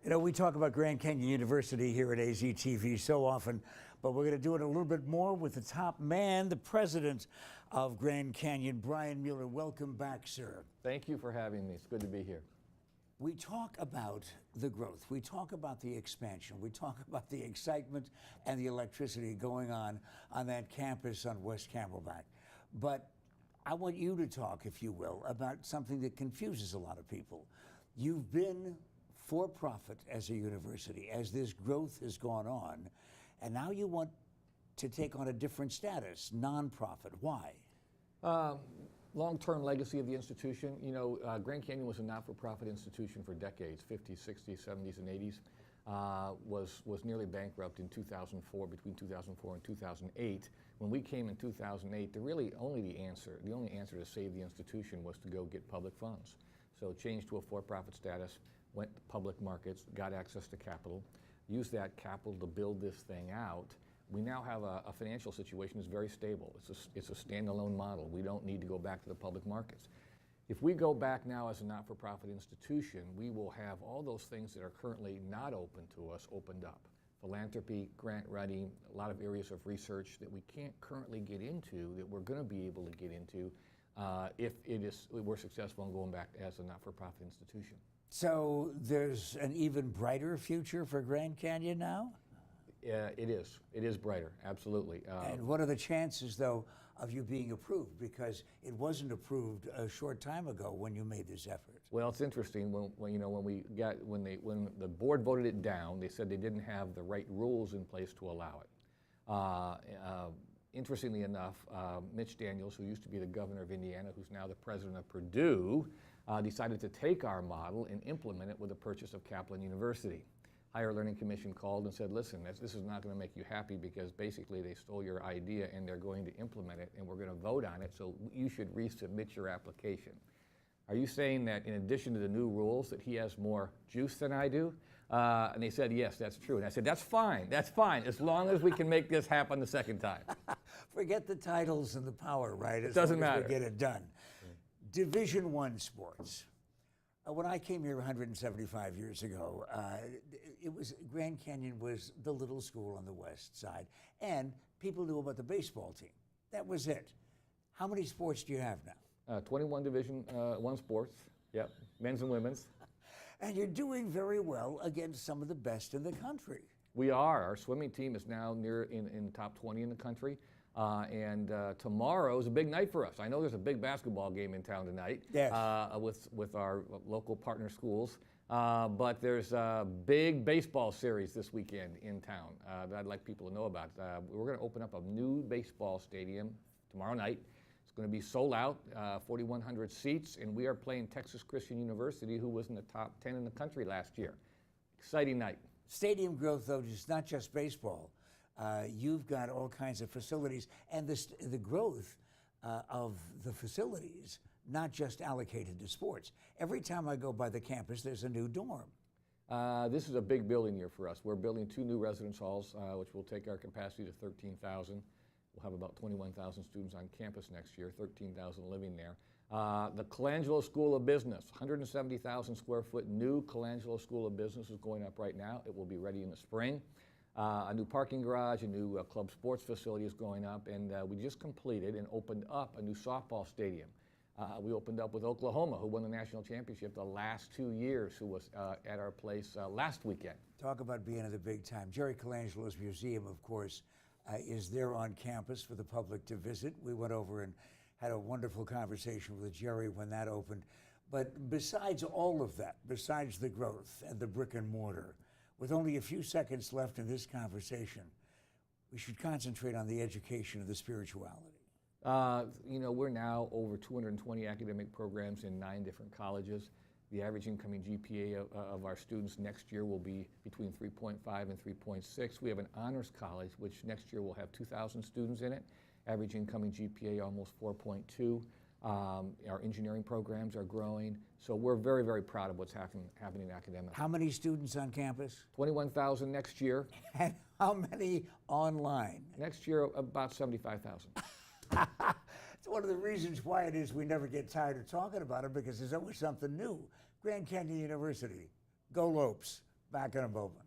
You know, we talk about Grand Canyon University here at Aztv so often, but we're going to do it a little bit more with the top man, the president of Grand Canyon, Brian Mueller. Welcome back, sir. Thank you for having me. It's good to be here. We talk about the growth. We talk about the expansion. We talk about the excitement and the electricity going on that campus on West Camelback. But I want you to talk, if you will, about something that confuses a lot of people. You've been for profit as a university as this growth has gone on, and now you want to take on a different status, nonprofit. Why? Long-term legacy of the institution. You know, Grand Canyon was a not-for-profit institution for decades, 50s, 60s, 70s, and 80s. Was nearly bankrupt in 2004, between 2004 and 2008. When we came in 2008, the only answer to save the institution was to go get public funds. So changed to a for-profit status, went to public markets, got access to capital, used that capital to build this thing out. We now have a financial situation that's very stable. It's a standalone model. We don't need to go back to the public markets. If we go back now as a not-for-profit institution, we will have all those things that are currently not open to us opened up. Philanthropy, grant writing, a lot of areas of research that we can't currently get into that we're going to be able to get into if we're successful in going back as a not-for-profit institution. So there's an even brighter future for Grand Canyon now? It is. It is brighter, absolutely. And what are the chances, though, of you being approved? Because it wasn't approved a short time ago when you made this effort. Well, it's interesting. When the board voted it down, they said they didn't have the right rules in place to allow it. Interestingly enough, Mitch Daniels, who used to be the governor of Indiana, who's now the president of Purdue, decided to take our model and implement it with the purchase of Kaplan University. Higher Learning Commission called and said, listen, this is not going to make you happy because basically they stole your idea and they're going to implement it and we're going to vote on it, so you should resubmit your application. Are you saying that in addition to the new rules that he has more juice than I do? And they said, yes, that's true. And I said, that's fine, as long as we can make this happen the second time. Forget the titles and the power, right? It doesn't matter. We get it done. Division I sports. When I came here 175 years ago, Grand Canyon was the little school on the west side, and people knew about the baseball team. That was it. How many sports do you have now? 21 Division I sports, yep, men's and women's. And you're doing very well against some of the best in the country. We are. Our swimming team is now in top 20 in the country. Tomorrow is a big night for us. I know there's a big basketball game in town tonight, yes, with our local partner schools, but there's a big baseball series this weekend in town that I'd like people to know about. We're going to open up a new baseball stadium tomorrow night. It's going to be sold out, 4,100 seats, and we are playing Texas Christian University, who was in the top 10 in the country last year. Exciting night. Stadium growth, though, is not just baseball. You've got all kinds of facilities, and the growth of the facilities, not just allocated to sports. Every time I go by the campus, there's a new dorm. This is a big building year for us. We're building 2 new residence halls, which will take our capacity to 13,000. We'll have about 21,000 students on campus next year, 13,000 living there. The Colangelo School of Business, 170,000 square foot new Colangelo School of Business is going up right now. It will be ready in the spring. A new parking garage, a new club sports facility is going up, and we just completed and opened up a new softball stadium. We opened up with Oklahoma, who won the national championship the last 2 years, who was at our place last weekend. Talk about being at the big time. Jerry Colangelo's museum, of course, is there on campus for the public to visit. We went over and had a wonderful conversation with Jerry when that opened. But besides all of that, besides the growth and the brick and mortar, with only a few seconds left in this conversation, we should concentrate on the education of the spirituality. You know, we're now over 220 academic programs in 9 different colleges. The average incoming GPA of our students next year will be between 3.5 and 3.6. We have an honors college, which next year will have 2,000 students in it. Average incoming GPA almost 4.2. Our engineering programs are growing. So we're very, very proud of what's happening academically. How many students on campus? 21,000 next year. And how many online? Next year, about 75,000. It's one of the reasons why it is we never get tired of talking about it, because there's always something new. Grand Canyon University, go Lopes. Back in a moment.